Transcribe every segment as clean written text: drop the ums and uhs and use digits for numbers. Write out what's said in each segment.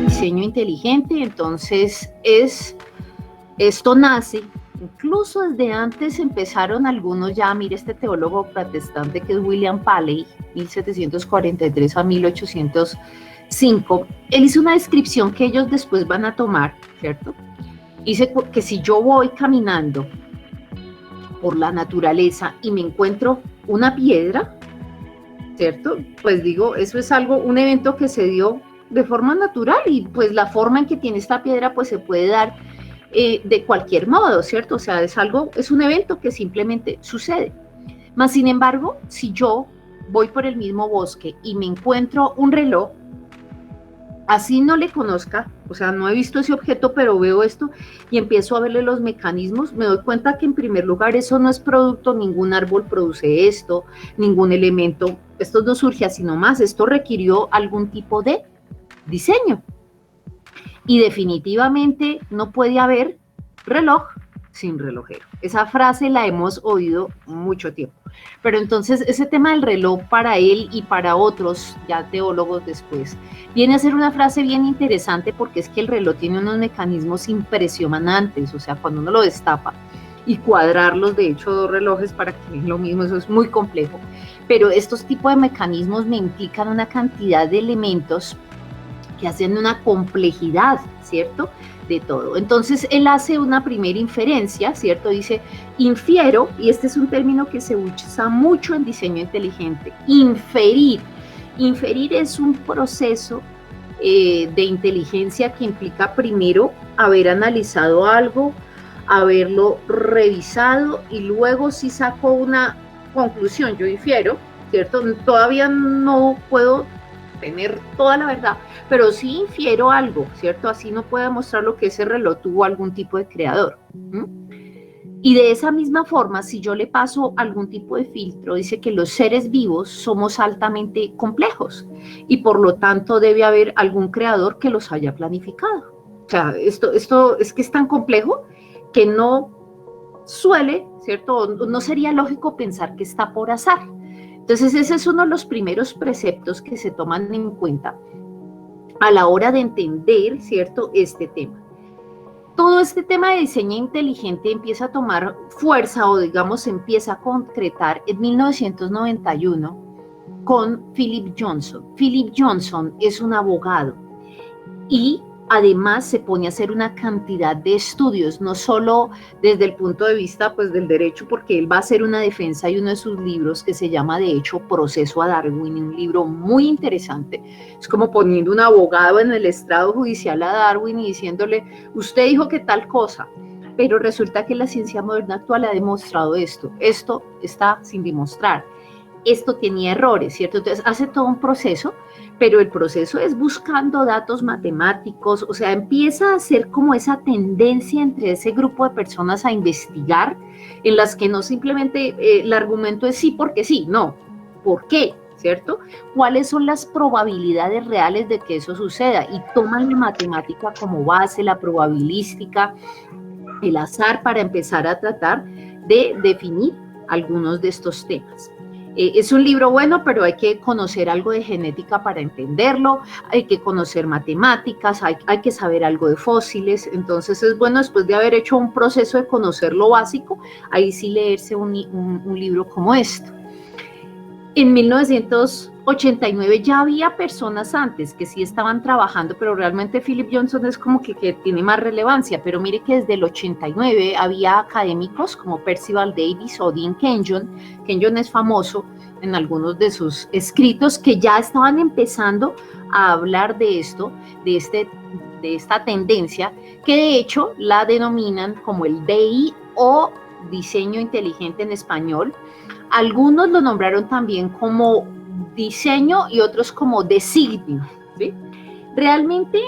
Diseño inteligente, entonces esto nace, incluso desde antes empezaron algunos ya, mire este teólogo protestante que es William Paley, 1743 a 1805, él hizo una descripción que ellos después van a tomar, ¿cierto? Dice que si yo voy caminando por la naturaleza y me encuentro una piedra, ¿cierto? Pues digo, eso es algo, un evento que se dio de forma natural y pues la forma en que tiene esta piedra pues se puede dar de cualquier modo, ¿cierto? O sea, es algo, es un evento que simplemente sucede. Mas, sin embargo, si yo voy por el mismo bosque y me encuentro un reloj, así no le conozca, o sea, no he visto ese objeto, pero veo esto y empiezo a verle los mecanismos, me doy cuenta que en primer lugar eso no es producto, ningún árbol produce esto, ningún elemento, esto no surge así nomás, esto requirió algún tipo de diseño. Y definitivamente no puede haber reloj sin relojero. Esa frase la hemos oído mucho tiempo. Pero entonces ese tema del reloj para él y para otros, ya teólogos después, viene a ser una frase bien interesante porque es que el reloj tiene unos mecanismos impresionantes, o sea, cuando uno lo destapa y cuadrarlos, de hecho, dos relojes para que es lo mismo, eso es muy complejo. Pero estos tipos de mecanismos me implican una cantidad de elementos que hacen una complejidad, ¿cierto?, de todo. Entonces, él hace una primera inferencia, ¿cierto? Dice, infiero, y este es un término que se usa mucho en diseño inteligente, inferir. Inferir es un proceso de inteligencia que implica primero haber analizado algo, haberlo revisado y luego si saco una conclusión, yo infiero, ¿cierto? Todavía no puedo tener toda la verdad, pero sí infiero algo, ¿cierto? Así no puedo demostrar lo que ese reloj tuvo algún tipo de creador. Y de esa misma forma, si yo le paso algún tipo de filtro, dice que los seres vivos somos altamente complejos y por lo tanto debe haber algún creador que los haya planificado. O sea, esto es que es tan complejo que no suele, ¿cierto? No sería lógico pensar que está por azar. Entonces, ese es uno de los primeros preceptos que se toman en cuenta a la hora de entender, ¿cierto?, este tema. Todo este tema de diseño inteligente empieza a tomar fuerza o, digamos, se empieza a concretar en 1991 con Philip Johnson. Philip Johnson es un abogado y además se pone a hacer una cantidad de estudios, no solo desde el punto de vista pues, del derecho, porque él va a hacer una defensa y uno de sus libros que se llama de hecho Proceso a Darwin, un libro muy interesante. Es como poniendo un abogado en el estrado judicial a Darwin y diciéndole, usted dijo que tal cosa, pero resulta que la ciencia moderna actual ha demostrado esto está sin demostrar. Esto tenía errores, ¿cierto? Entonces hace todo un proceso, pero el proceso es buscando datos matemáticos, o sea, empieza a ser como esa tendencia entre ese grupo de personas a investigar, en las que no simplemente el argumento es sí porque sí, no, ¿por qué? ¿Cierto? ¿Cuáles son las probabilidades reales de que eso suceda? Y toman la matemática como base, la probabilística, el azar, para empezar a tratar de definir algunos de estos temas. Es un libro bueno, pero hay que conocer algo de genética para entenderlo, hay que conocer matemáticas, hay que saber algo de fósiles, entonces es bueno después de haber hecho un proceso de conocer lo básico, ahí sí leerse un libro como esto. En 1989 ya había personas antes que sí estaban trabajando, pero realmente Philip Johnson es como que tiene más relevancia, pero mire que desde el 89 había académicos como Percival Davis o Dean Kenyon. Kenyon es famoso en algunos de sus escritos que ya estaban empezando a hablar de esto, de esta tendencia, que de hecho la denominan como el DI o diseño inteligente en español. Algunos lo nombraron también como diseño y otros como designio, ¿sí? Realmente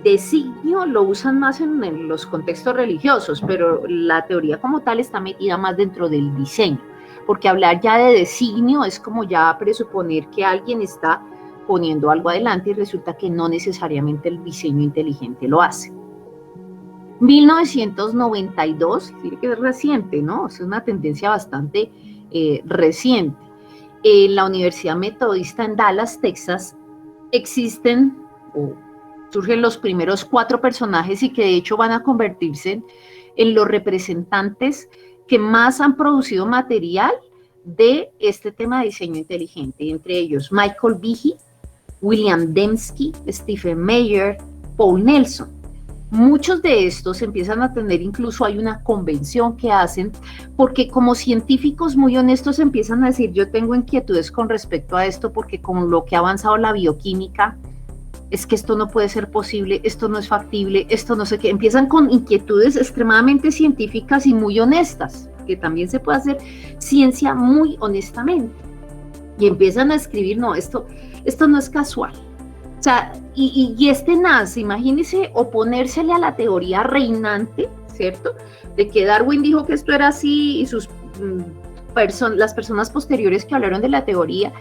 designio lo usan más en los contextos religiosos, pero la teoría como tal está metida más dentro del diseño, porque hablar ya de designio es como ya presuponer que alguien está poniendo algo adelante y resulta que no necesariamente el diseño inteligente lo hace. 1992, decir que es reciente, ¿no? Es una tendencia bastante reciente. En la Universidad Metodista en Dallas, Texas, existen o surgen los primeros 4 personajes y que de hecho van a convertirse en los representantes que más han producido material de este tema de diseño inteligente, entre ellos Michael Behe, William Dembski, Stephen Meyer, Paul Nelson. Muchos de estos empiezan a tener, incluso hay una convención que hacen, porque como científicos muy honestos empiezan a decir, yo tengo inquietudes con respecto a esto, porque con lo que ha avanzado la bioquímica, es que esto no puede ser posible, esto no es factible, esto no sé qué. Empiezan con inquietudes extremadamente científicas y muy honestas, que también se puede hacer ciencia muy honestamente. Y empiezan a escribir, no, esto no es casual. O sea, y este nace, imagínense, oponérsele a la teoría reinante, ¿cierto? De que Darwin dijo que esto era así y las personas posteriores que hablaron de la teoría,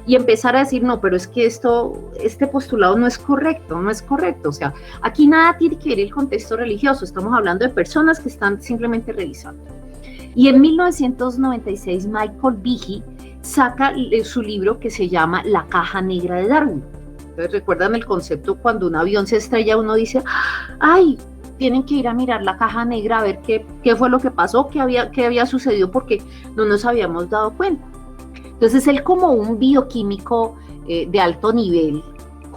y empezar a decir, no, pero es que este postulado no es correcto, no es correcto. O sea, aquí nada tiene que ver el contexto religioso, estamos hablando de personas que están simplemente revisando. Y en 1996 Michael Behe saca su libro que se llama La caja negra de Darwin. Entonces, ¿recuerdan el concepto cuando un avión se estrella? Uno dice, ¡ay! Tienen que ir a mirar la caja negra a ver qué fue lo que pasó, qué había sucedido, porque no nos habíamos dado cuenta. Entonces él, como un bioquímico de alto nivel,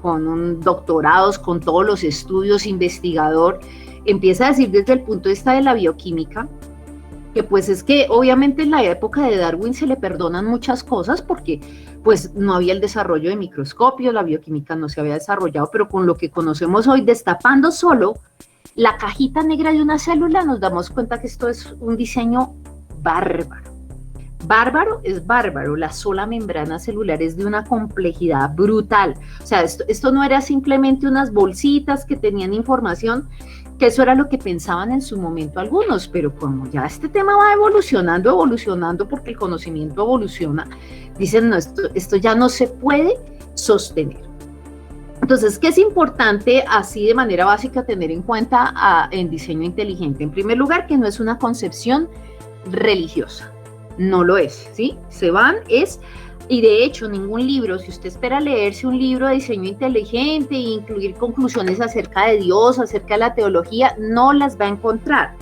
con doctorados, con todos los estudios, investigador, empieza a decir desde el punto de vista de la bioquímica, que pues es que obviamente en la época de Darwin se le perdonan muchas cosas porque pues no había el desarrollo de microscopios, la bioquímica no se había desarrollado, pero con lo que conocemos hoy, destapando solo la cajita negra de una célula, nos damos cuenta que esto es un diseño bárbaro. Bárbaro es bárbaro, la sola membrana celular es de una complejidad brutal. O sea, esto no era simplemente unas bolsitas que tenían información, que eso era lo que pensaban en su momento algunos, pero como ya este tema va evolucionando porque el conocimiento evoluciona, dicen, no, esto ya no se puede sostener. Entonces, ¿qué es importante así de manera básica tener en cuenta en diseño inteligente? En primer lugar, que no es una concepción religiosa. No lo es, ¿sí? Y de hecho ningún libro, si usted espera leerse un libro de diseño inteligente e incluir conclusiones acerca de Dios, acerca de la teología, no las va a encontrar,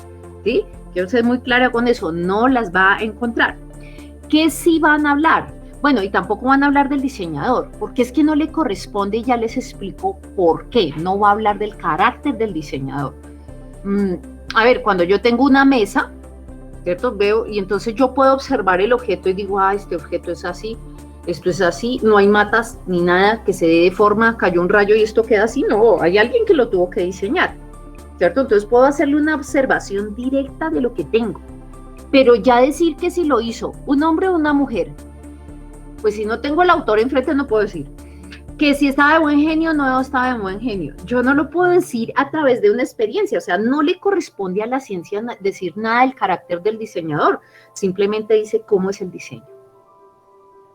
¿sí? Quiero ser muy clara con eso, no las va a encontrar. ¿Qué sí van a hablar? Bueno, y tampoco van a hablar del diseñador, porque es que no le corresponde, ya les explico por qué, no va a hablar del carácter del diseñador. A ver, cuando yo tengo una mesa, ¿cierto? Veo, y entonces yo puedo observar el objeto y digo, este objeto es así, esto es así, no hay matas ni nada que se dé de forma, cayó un rayo y esto queda así, no, hay alguien que lo tuvo que diseñar, ¿cierto? Entonces puedo hacerle una observación directa de lo que tengo, pero ya decir que si lo hizo un hombre o una mujer, pues si no tengo el autor enfrente no puedo decir. Que si estaba de buen genio o no estaba de buen genio. Yo no lo puedo decir a través de una experiencia, o sea, no le corresponde a la ciencia decir nada del carácter del diseñador, simplemente dice cómo es el diseño.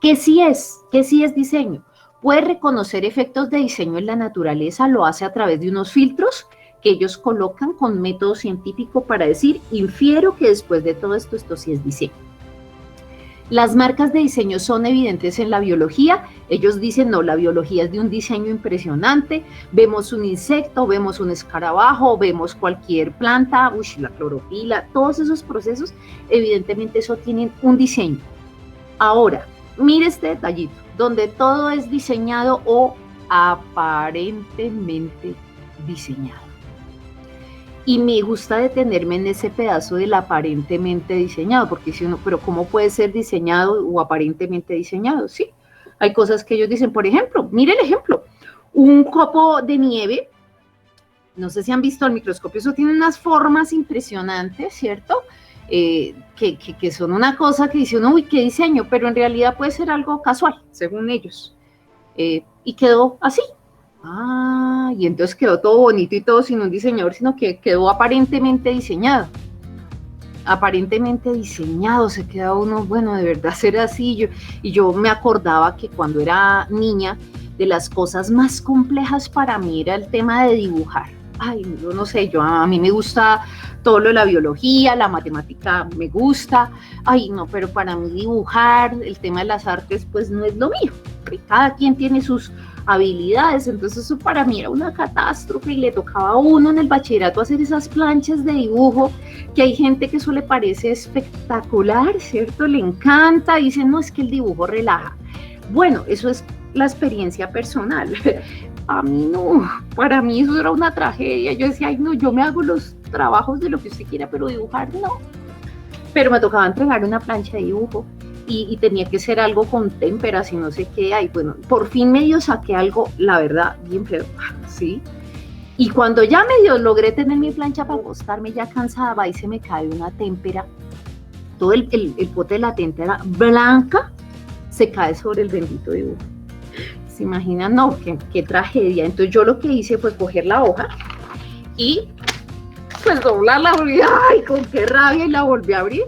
¿Qué sí es diseño? Puede reconocer efectos de diseño en la naturaleza, lo hace a través de unos filtros que ellos colocan con método científico para decir, infiero que después de todo esto sí es diseño. Las marcas de diseño son evidentes en la biología. Ellos dicen, no, la biología es de un diseño impresionante. Vemos un insecto, vemos un escarabajo, vemos cualquier planta, la clorofila, todos esos procesos, evidentemente eso tienen un diseño. Ahora, mire este detallito, donde todo es diseñado o aparentemente diseñado. Y me gusta detenerme en ese pedazo del aparentemente diseñado, porque si uno, pero ¿cómo puede ser diseñado o aparentemente diseñado? Sí, hay cosas que ellos dicen, por ejemplo, mire el ejemplo, un copo de nieve, no sé si han visto al microscopio, eso tiene unas formas impresionantes, ¿cierto? Que son una cosa que dice uno, uy, qué diseño, pero en realidad puede ser algo casual, según ellos, y quedó así. Y entonces quedó todo bonito y todo sin un diseñador, sino que quedó aparentemente diseñado. Aparentemente diseñado, se queda uno, bueno, de verdad será así. Yo me acordaba que cuando era niña, de las cosas más complejas para mí era el tema de dibujar. ay, yo no sé, a mí me gusta todo lo de la biología, la matemática me gusta, ay, no, pero para mí dibujar, el tema de las artes, pues no es lo mío. Cada quien tiene sus habilidades, entonces eso para mí era una catástrofe y le tocaba a uno en el bachillerato hacer esas planchas de dibujo, que hay gente que eso le parece espectacular, ¿cierto? Le encanta, dicen, no, es que el dibujo relaja. Bueno, eso es la experiencia personal. A mí no, para mí eso era una tragedia. Yo decía, ay no, yo me hago los trabajos de lo que usted quiera, pero dibujar no. Pero me tocaba entregar una plancha de dibujo y tenía que ser algo con témperas y no sé qué. Ay, bueno, por fin medio saqué algo, la verdad, bien feo, ¿sí? Y cuando ya medio logré tener mi plancha para acostarme, ya cansada, va y se me cae una témpera. Todo el pote de la témpera blanca se cae sobre el bendito dibujo. ¿Se imaginan? No, qué tragedia. Entonces yo lo que hice fue coger la hoja y pues doblarla, ay, con qué rabia, y la volví a abrir.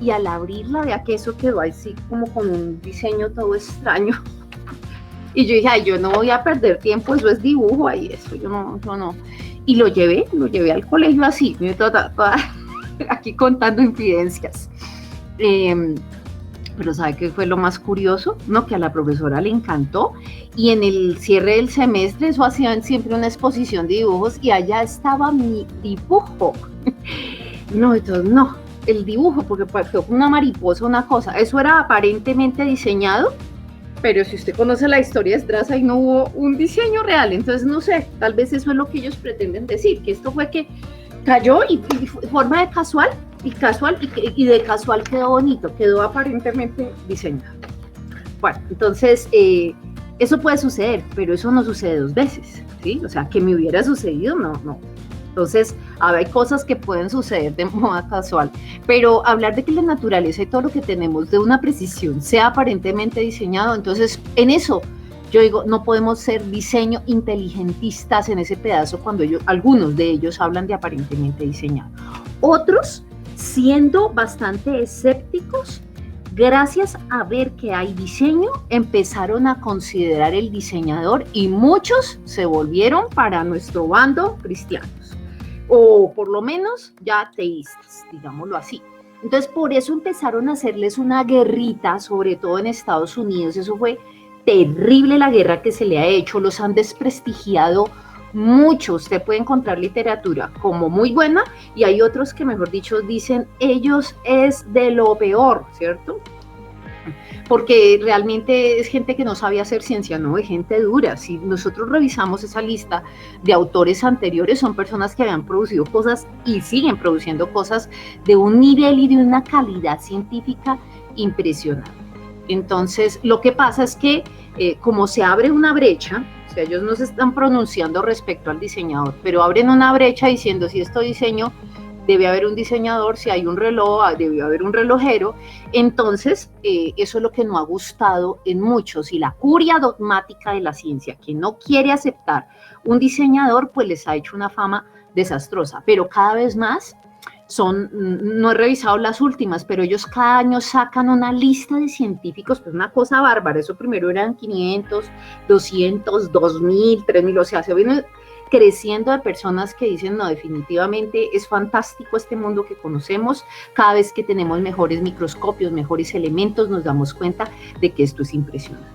Y al abrirla, vea que eso quedó así como con un diseño todo extraño. Y yo dije, ay, yo no voy a perder tiempo, eso es dibujo, ahí eso, yo no. Y lo llevé al colegio así, toda aquí contando infidencias. Pero ¿sabe qué fue lo más curioso? No, que a la profesora le encantó, y en el cierre del semestre eso hacían siempre una exposición de dibujos y allá estaba mi dibujo. No, entonces no, el dibujo, porque fue una mariposa, una cosa, eso era aparentemente diseñado, pero si usted conoce la historia detrás, ahí no hubo un diseño real, entonces no sé, tal vez eso es lo que ellos pretenden decir, que esto fue que cayó y forma de casual, y de casual quedó bonito, quedó aparentemente diseñado. Bueno, entonces eso puede suceder, pero eso no sucede dos veces, ¿sí? O sea, que me hubiera sucedido, no. Entonces, hay cosas que pueden suceder de modo casual, pero hablar de que la naturaleza y todo lo que tenemos de una precisión sea aparentemente diseñado, entonces en eso yo digo, no podemos ser diseño inteligentistas en ese pedazo cuando algunos de ellos hablan de aparentemente diseñado. Otros, siendo bastante escépticos, gracias a ver que hay diseño, empezaron a considerar el diseñador y muchos se volvieron para nuestro bando cristianos, o por lo menos ya ateístas, digámoslo así. Entonces, por eso empezaron a hacerles una guerrita, sobre todo en Estados Unidos. Eso fue terrible la guerra que se le ha hecho, los han desprestigiado mucho. Usted puede encontrar literatura como muy buena y hay otros que, mejor dicho, dicen ellos es de lo peor, ¿cierto? Porque realmente es gente que no sabe hacer ciencia, no, es gente dura. Si nosotros revisamos esa lista de autores anteriores, son personas que habían producido cosas y siguen produciendo cosas de un nivel y de una calidad científica impresionante. Entonces, lo que pasa es que como se abre una brecha, o sea, ellos no se están pronunciando respecto al diseñador, pero abren una brecha diciendo si esto diseño, debe haber un diseñador, si hay un reloj, debe haber un relojero. Entonces, eso es lo que no ha gustado en muchos, y la curia dogmática de la ciencia, que no quiere aceptar un diseñador, pues les ha hecho una fama desastrosa, pero cada vez más no he revisado las últimas, pero ellos cada año sacan una lista de científicos, pues una cosa bárbara. Eso primero eran 500, 200, 2000, 3000, o sea, se viene creciendo de personas que dicen, no, definitivamente es fantástico este mundo que conocemos. Cada vez que tenemos mejores microscopios, mejores elementos, nos damos cuenta de que esto es impresionante.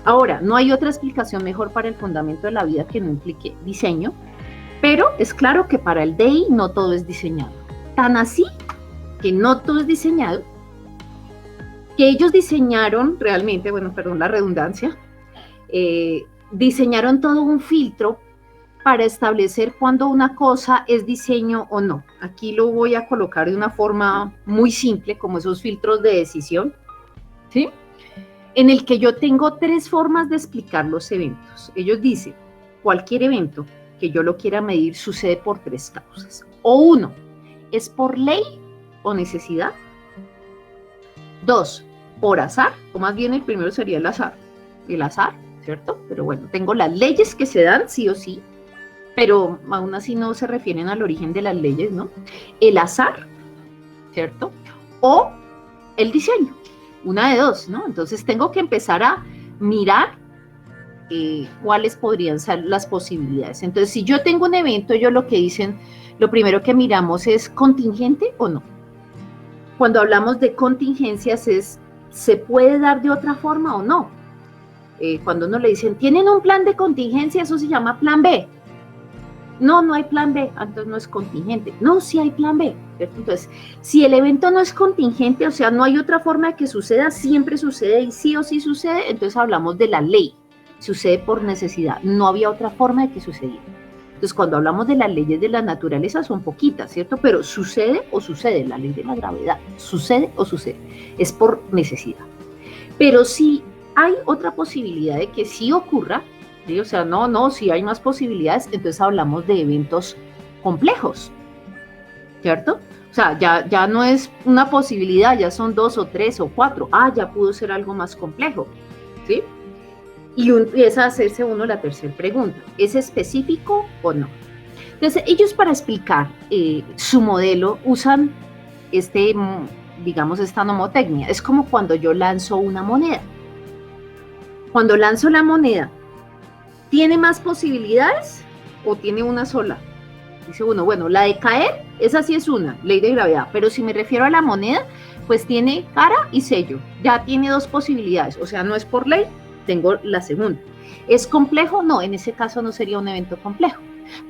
Ahora, no hay otra explicación mejor para el fundamento de la vida que no implique diseño, pero es claro que para el DEI no todo es diseñado. Tan así que no todo es diseñado, que ellos diseñaron realmente, bueno, perdón la redundancia, diseñaron todo un filtro para establecer cuándo una cosa es diseño o no. Aquí lo voy a colocar de una forma muy simple, como esos filtros de decisión, ¿sí? En el que yo tengo tres formas de explicar los eventos. Ellos dicen, cualquier evento que yo lo quiera medir sucede por tres causas. O uno, es por ley o necesidad. Dos, por azar, o más bien el primero sería el azar, ¿cierto? Pero bueno, tengo las leyes que se dan sí o sí, pero aún así no se refieren al origen de las leyes, ¿no? El azar, ¿cierto? O el diseño, una de dos, ¿no? Entonces tengo que empezar a mirar cuáles podrían ser las posibilidades. Entonces, si yo tengo un evento, ellos lo que dicen, lo primero que miramos es contingente o no. Cuando hablamos de contingencias es, ¿se puede dar de otra forma o no? Cuando uno le dicen, ¿tienen un plan de contingencia? Eso se llama plan B. No, no hay plan B, entonces no es contingente. No, sí hay plan B, ¿cierto? Entonces, si el evento no es contingente, o sea, no hay otra forma de que suceda, siempre sucede y sí o sí sucede, entonces hablamos de la ley. Sucede por necesidad, no había otra forma de que sucediera. Entonces, cuando hablamos de las leyes de la naturaleza, son poquitas, ¿cierto? Pero sucede o sucede, la ley de la gravedad, sucede o sucede, es por necesidad. Pero si hay otra posibilidad de que sí ocurra, ¿sí? O sea, no, si hay más posibilidades, entonces hablamos de eventos complejos, ¿cierto? O sea, ya no es una posibilidad, ya son 2 o 3 o 4, ya pudo ser algo más complejo, ¿sí? Y empieza a hacerse uno la tercera pregunta, ¿es específico o no? Entonces, ellos para explicar su modelo usan digamos, esta nomotecnia. Es como cuando yo lanzo una moneda. Cuando lanzo la moneda, ¿tiene más posibilidades o tiene una sola? Dice uno, bueno, la de caer, esa sí es una, ley de gravedad, pero si me refiero a la moneda, pues tiene cara y sello, ya tiene 2 posibilidades, o sea, no es por ley, tengo la segunda. ¿Es complejo? No, en ese caso no sería un evento complejo,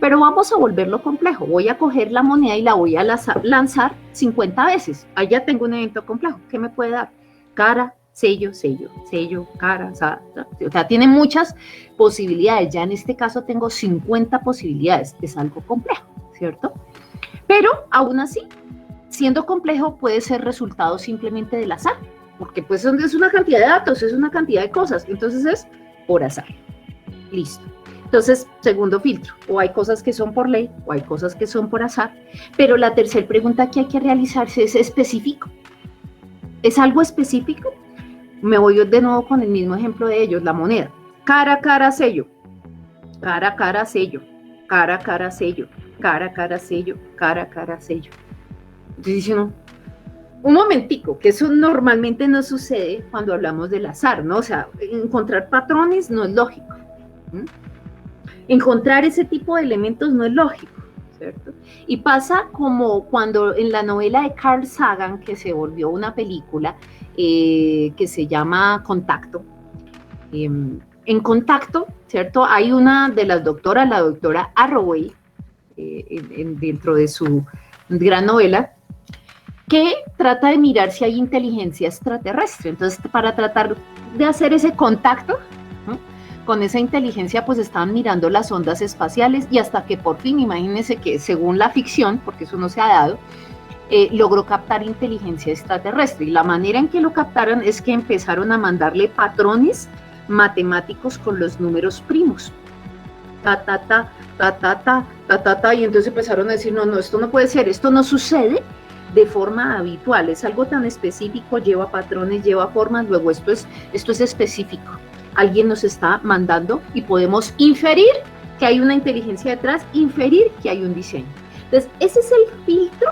pero vamos a volverlo complejo. Voy a coger la moneda y la voy a lanzar 50 veces, ahí ya tengo un evento complejo. ¿Qué me puede dar? Cara, sello, cara, o sea, tiene muchas posibilidades. Ya en este caso tengo 50 posibilidades, es algo complejo, ¿cierto? Pero aún así, siendo complejo, puede ser resultado simplemente del azar, porque pues es una cantidad de datos, es una cantidad de cosas, entonces es por azar. Listo. Entonces, segundo filtro, o hay cosas que son por ley, o hay cosas que son por azar, pero la tercera pregunta que hay que realizarse es específico. ¿Es algo específico? Me voy de nuevo con el mismo ejemplo de ellos, la moneda. Cara, cara, sello. Cara, cara, sello. Cara, cara, sello. Cara, cara, sello. Cara, cara, sello. Entonces dice uno, un momentico, que eso normalmente no sucede cuando hablamos del azar, ¿no? O sea, encontrar patrones no es lógico. Encontrar ese tipo de elementos no es lógico, ¿cierto? Y pasa como cuando en la novela de Carl Sagan, que se volvió una película, que se llama Contacto. En Contacto, ¿cierto? Hay una de las doctoras, la doctora Arroway, dentro de su gran novela, que trata de mirar si hay inteligencia extraterrestre. Entonces, para tratar de hacer ese contacto, ¿no?, con esa inteligencia, pues estaban mirando las ondas espaciales y hasta que por fin, imagínense que según la ficción, porque eso no se ha dado, logró captar inteligencia extraterrestre. Y la manera en que lo captaron es que empezaron a mandarle patrones matemáticos con los números primos. Ta, ta, ta, ta, ta, ta, ta, ta, ta, y entonces empezaron a decir, no, esto no puede ser, esto no sucede de forma habitual, es algo tan específico, lleva patrones, lleva formas, luego esto es específico. Alguien nos está mandando y podemos inferir que hay una inteligencia detrás, inferir que hay un diseño. Entonces, ese es el filtro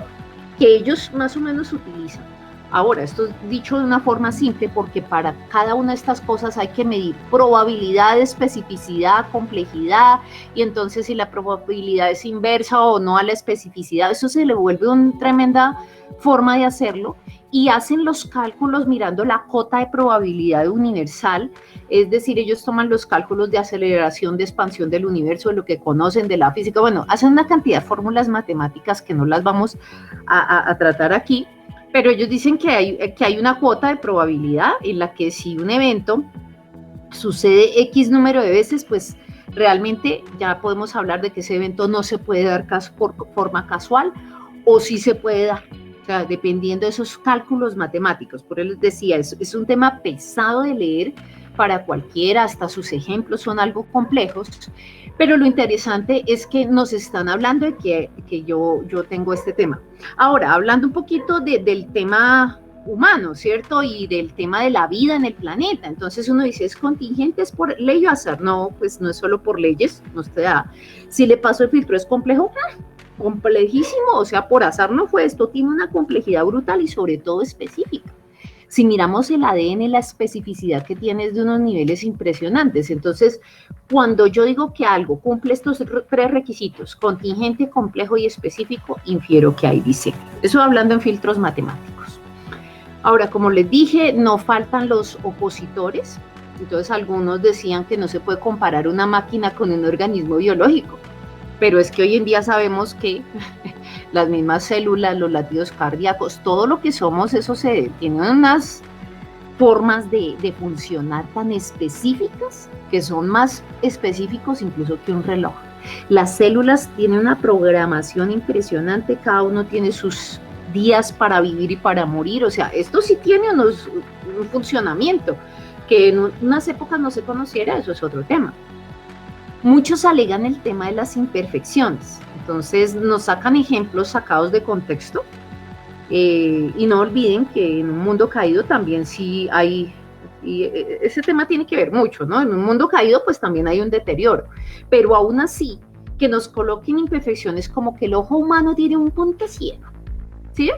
que ellos más o menos utilizan. Ahora, esto es dicho de una forma simple porque para cada una de estas cosas hay que medir probabilidad, especificidad, complejidad, y entonces si la probabilidad es inversa o no a la especificidad, eso se le vuelve una tremenda forma de hacerlo, y hacen los cálculos mirando la cota de probabilidad universal, es decir, ellos toman los cálculos de aceleración, de expansión del universo, de lo que conocen de la física, bueno, hacen una cantidad de fórmulas matemáticas que no las vamos a tratar aquí, pero ellos dicen que hay una cuota de probabilidad en la que si un evento sucede X número de veces, pues realmente ya podemos hablar de que ese evento no se puede dar por forma casual o sí se puede dar. O sea, dependiendo de esos cálculos matemáticos. Por eso les decía, es un tema pesado de leer para cualquiera, hasta sus ejemplos son algo complejos, pero lo interesante es que nos están hablando de que yo tengo este tema. Ahora, hablando un poquito del tema humano, ¿cierto? Y del tema de la vida en el planeta. Entonces uno dice, ¿es contingente, es por ley o azar? No, pues no es solo por leyes, no te da. Si le paso el filtro, ¿es complejo? Complejísimo, o sea, por azar no fue, esto tiene una complejidad brutal y sobre todo específica. Si miramos el ADN, la especificidad que tiene es de unos niveles impresionantes. Entonces, cuando yo digo que algo cumple estos 3 requisitos, contingente, complejo y específico, infiero que hay diseño. Eso hablando en filtros matemáticos. Ahora, como les dije, no faltan los opositores. Entonces, algunos decían que no se puede comparar una máquina con un organismo biológico. Pero es que hoy en día sabemos que las mismas células, los latidos cardíacos, todo lo que somos, eso tiene unas formas de funcionar tan específicas, que son más específicos incluso que un reloj. Las células tienen una programación impresionante, cada uno tiene sus días para vivir y para morir, o sea, esto sí tiene un funcionamiento, que en unas épocas no se conociera, eso es otro tema. Muchos alegan el tema de las imperfecciones, entonces nos sacan ejemplos sacados de contexto, y no olviden que en un mundo caído también sí hay, y ese tema tiene que ver mucho, ¿no? En un mundo caído pues también hay un deterioro, pero aún así que nos coloquen imperfecciones como que el ojo humano tiene un punto ciego, ¿sí?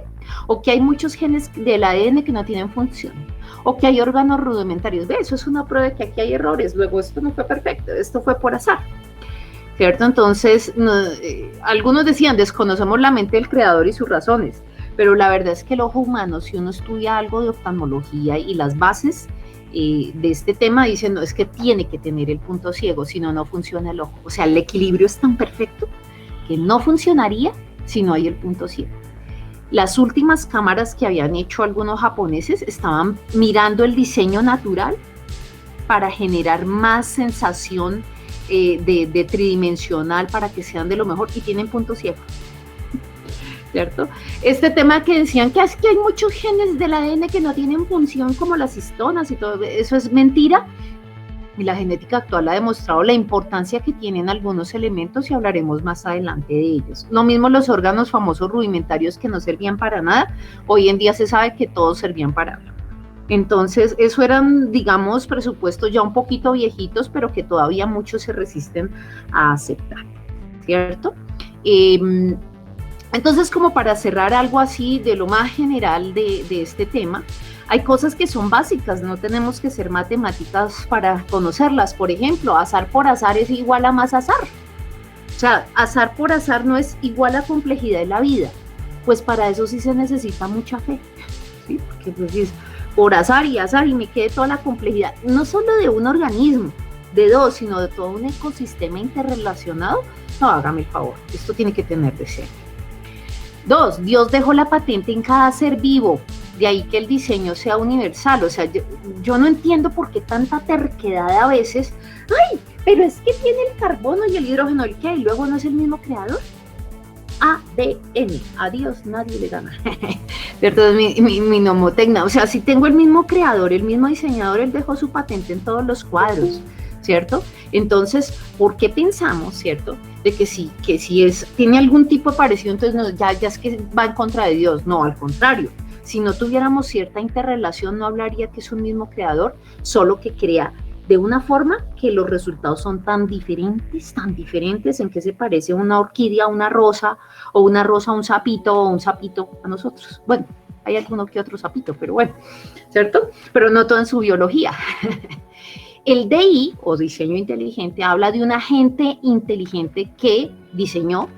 O que hay muchos genes del ADN que no tienen función, o que hay órganos rudimentarios. Ve, eso es una prueba de que aquí hay errores, luego esto no fue perfecto, esto fue por azar, ¿cierto? Entonces, algunos decían, desconocemos la mente del creador y sus razones, pero la verdad es que el ojo humano, si uno estudia algo de oftalmología y las bases de este tema, dicen, no, es que tiene que tener el punto ciego, si no, no funciona el ojo. O sea, el equilibrio es tan perfecto que no funcionaría si no hay el punto ciego. Las últimas cámaras que habían hecho algunos japoneses estaban mirando el diseño natural para generar más sensación de tridimensional, para que sean de lo mejor, y tienen punto ciego, ¿cierto? Este tema que decían que es que hay muchos genes del ADN que no tienen función, como las histonas y todo, eso es mentira. Y la genética actual ha demostrado la importancia que tienen algunos elementos y hablaremos más adelante de ellos. Lo mismo los órganos famosos rudimentarios que no servían para nada, hoy en día se sabe que todos servían para algo. Entonces, eso eran, digamos, presupuestos ya un poquito viejitos, pero que todavía muchos se resisten a aceptar, ¿cierto? Entonces, como para cerrar algo así de lo más general de este tema, hay cosas que son básicas, no tenemos que ser matemáticas para conocerlas. Por ejemplo, azar por azar es igual a más azar. O sea, azar por azar no es igual a complejidad de la vida. Pues para eso sí se necesita mucha fe, ¿sí? Porque pues es por azar y me quede toda la complejidad, no solo de un organismo, de dos, sino de todo un ecosistema interrelacionado. No, hágame el favor, esto tiene que tener de ser. 2, Dios dejó la patente en cada ser vivo, de ahí que el diseño sea universal. O sea, yo no entiendo por qué tanta terquedad a veces. Ay, pero es que tiene el carbono y el hidrógeno, ¿el qué? ¿Y luego no es el mismo creador? ADN, a Dios nadie le gana. ¿Cierto? Es mi nomotecnia. O sea, si tengo el mismo creador, el mismo diseñador, él dejó su patente en todos los cuadros, ¿cierto? Entonces, ¿por qué pensamos, cierto, de que si tiene algún tipo de parecido, entonces no, ya es que va en contra de Dios? No, al contrario. Si no tuviéramos cierta interrelación, no hablaría que es un mismo creador, solo que crea de una forma que los resultados son tan diferentes, en que se parece una orquídea a una rosa, o una rosa a un sapito, o un sapito a nosotros. Bueno, hay alguno que otro sapito, pero bueno, ¿cierto? Pero no todo en su biología. El DI, o diseño inteligente, habla de un agente inteligente que diseñó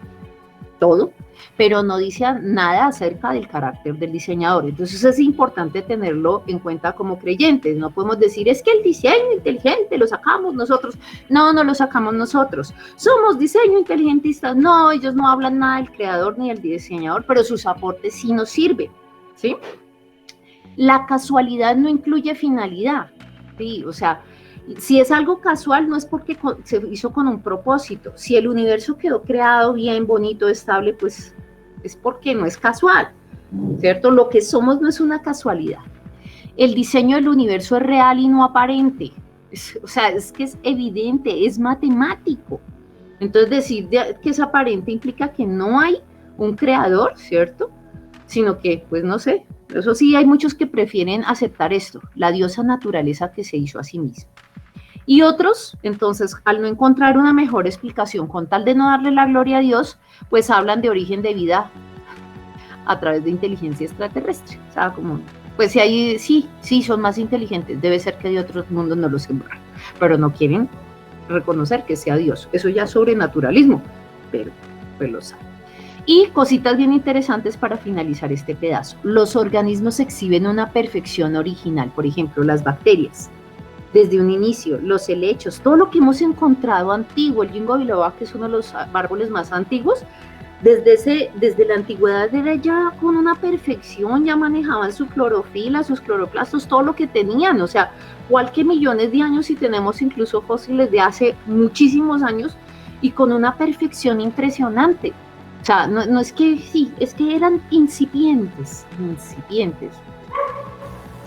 todo, pero no dice nada acerca del carácter del diseñador. Entonces es importante tenerlo en cuenta como creyentes. No podemos decir, es que el diseño inteligente lo sacamos nosotros. No, no lo sacamos nosotros. Somos diseño inteligentistas. No, ellos no hablan nada del creador ni del diseñador, pero sus aportes sí nos sirven, ¿sí? La casualidad no incluye finalidad, ¿sí? O sea, si es algo casual, no es porque se hizo con un propósito. Si el universo quedó creado bien, bonito, estable, pues es porque no es casual, ¿cierto? Lo que somos no es una casualidad. El diseño del universo es real y no aparente. O sea, es que es evidente, es matemático. Entonces, decir que es aparente implica que no hay un creador, ¿cierto? Sino que, pues no sé, eso sí, hay muchos que prefieren aceptar esto, la diosa naturaleza que se hizo a sí misma. Y otros, entonces, al no encontrar una mejor explicación, con tal de no darle la gloria a Dios, pues hablan de origen de vida a través de inteligencia extraterrestre. O sea, como Pues sí, ahí sí, son más inteligentes. Debe ser que de otros mundos no los sembraron, pero no quieren reconocer que sea Dios. Eso ya es sobrenaturalismo, pero pues lo saben. Y cositas bien interesantes para finalizar este pedazo. Los organismos exhiben una perfección original, por ejemplo, las bacterias. Desde un inicio, los helechos, todo lo que hemos encontrado antiguo, el ginkgo biloba, que es uno de los árboles más antiguos, desde la antigüedad era ya con una perfección, ya manejaban su clorofila, sus cloroplastos, todo lo que tenían, o sea, igual que millones de años y tenemos incluso fósiles de hace muchísimos años y con una perfección impresionante. O sea, no es que sí, es que eran incipientes.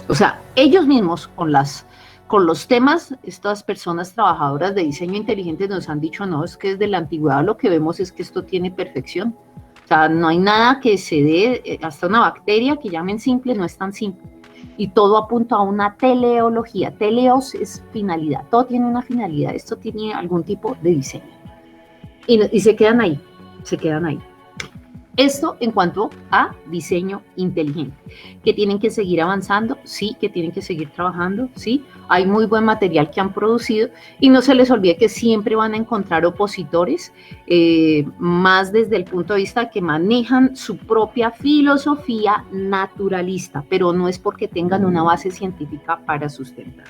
O sea, ellos mismos con los temas, estas personas trabajadoras de diseño inteligente nos han dicho, no, es que desde la antigüedad lo que vemos es que esto tiene perfección. O sea, no hay nada que se dé, hasta una bacteria que llamen simple, no es tan simple. Y todo apunta a una teleología. Teleos es finalidad, todo tiene una finalidad, esto tiene algún tipo de diseño. Y se quedan ahí, se quedan ahí. Esto en cuanto a diseño inteligente. ¿Que tienen que seguir avanzando? Sí. ¿Que tienen que seguir trabajando? Sí. Hay muy buen material que han producido y no se les olvide que siempre van a encontrar opositores, más desde el punto de vista que manejan su propia filosofía naturalista, pero no es porque tengan una base científica para sustentar.